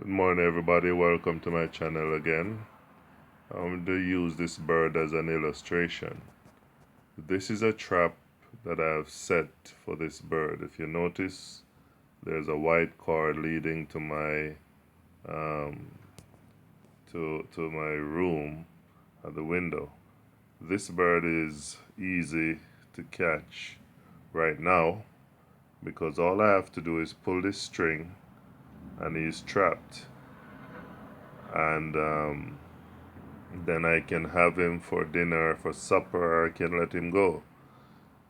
Good morning, everybody. Welcome to my channel again. I'm going to use this bird as an illustration. This is a trap that I've set for this bird. If you notice, there's a white cord leading to my my room at the window. This bird is easy to catch right now because all I have to do is pull this string and he's trapped. And then I can have him for dinner, for supper, or I can let him go.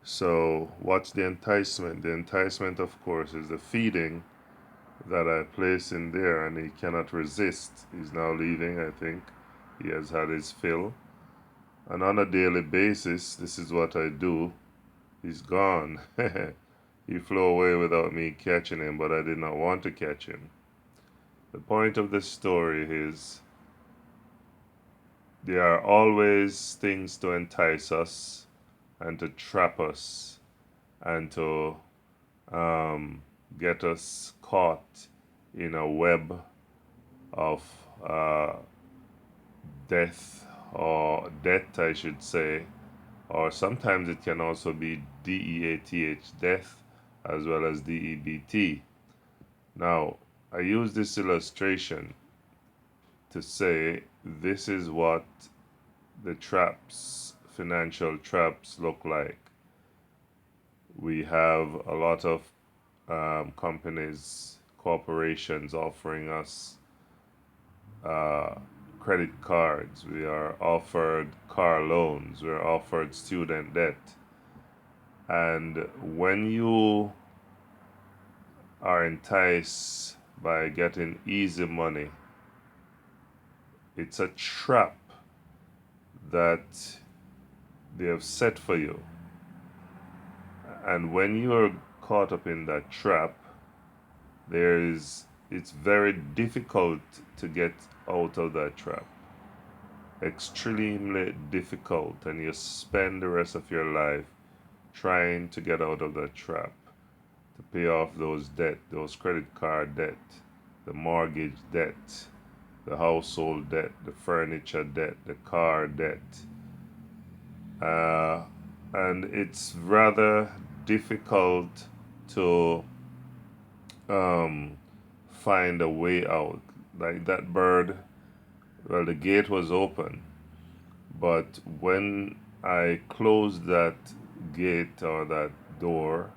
So, what's the enticement? The enticement, of course, is the feeding that I place in there, and he cannot resist. He's now leaving, I think. He has had his fill. And on a daily basis, this is what I do. He's gone. He flew away without me catching him, but I did not want to catch him. The point of this story is there are always things to entice us and to trap us and to get us caught in a web of death, I should say, or sometimes it can also be DEATH, death, as well as DEBT. Now, I use this illustration to say this is what the traps, financial traps, look like. We have a lot of companies, corporations offering us credit cards. We are offered car loans. We're offered student debt. And when you are enticed by getting easy money, it's a trap that they have set for you. And when you're caught up in that trap, it's very difficult to get out of that trap. Extremely difficult, and you spend the rest of your life trying to get out of that trap, to pay off those debt, those credit card debt, the mortgage debt, the household debt, the furniture debt, the car debt. And it's rather difficult to find a way out. Like that bird, well, the gate was open, but when I closed that gate or that door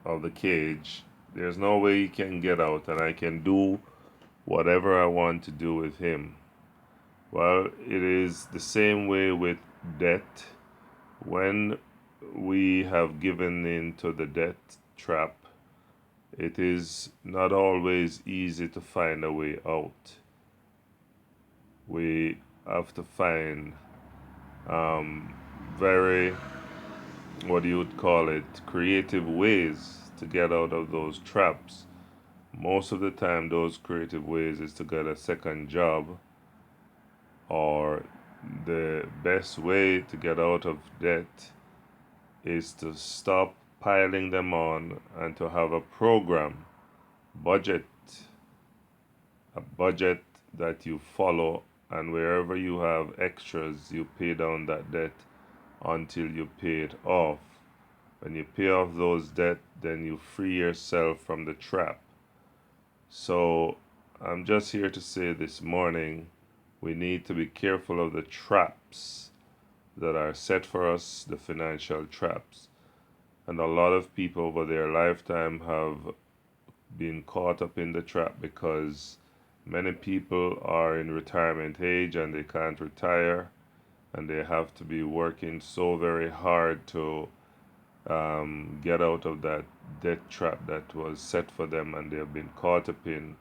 of the cage, there's no way he can get out, and I can do whatever I want to do with him. Well, it is the same way with debt. When we have given into the debt trap, it is not always easy to find a way out. We have to find very, what you would call it, creative ways to get out of those traps. Most of the time, those creative ways is to get a second job, or the best way to get out of debt is to stop piling them on and to have a program, budget, a budget that you follow, and wherever you have extras, you pay down that debt until you pay it off. When you pay off those debt, then you free yourself from the trap. So I'm just here to say this morning, we need to be careful of the traps that are set for us, the financial traps. And a lot of people over their lifetime have been caught up in the trap because many people are in retirement age and they can't retire, and they have to be working so very hard to get out of that debt trap that was set for them and they have been caught up in.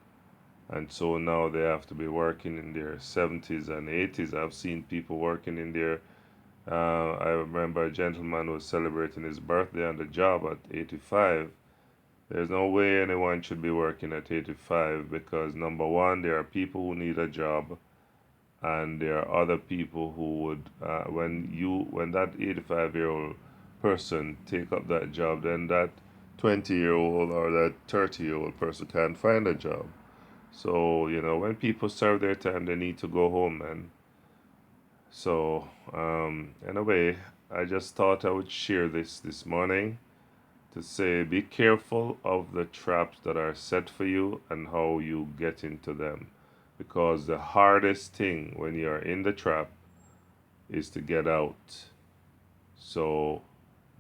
And so now they have to be working in their 70s and 80s. I've seen people working in their I remember a gentleman was celebrating his birthday on the job at 85. There's no way anyone should be working at 85 because, number one, there are people who need a job, and there are other people who would, when that 85-year-old person take up that job, then that 20-year-old or that 30-year-old person can't find a job. So, when people serve their time, they need to go home, man. So, anyway, I just thought I would share this morning to say be careful of the traps that are set for you and how you get into them. Because the hardest thing when you're in the trap is to get out. So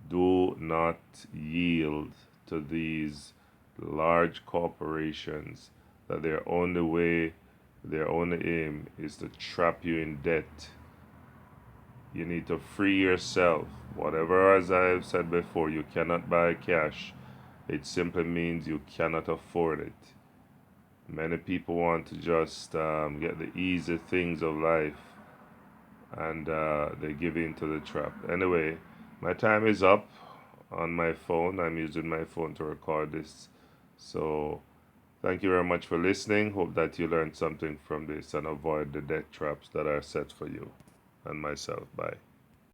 do not yield to these large corporations that their only aim is to trap you in debt. You need to free yourself. Whatever, as I've said before, you cannot buy cash. It simply means you cannot afford it. Many people want to just get the easy things of life, and they give in to the trap. Anyway, my time is up on my phone. I'm using my phone to record this. So, thank you very much for listening. Hope that you learned something from this and avoid the death traps that are set for you and myself. Bye.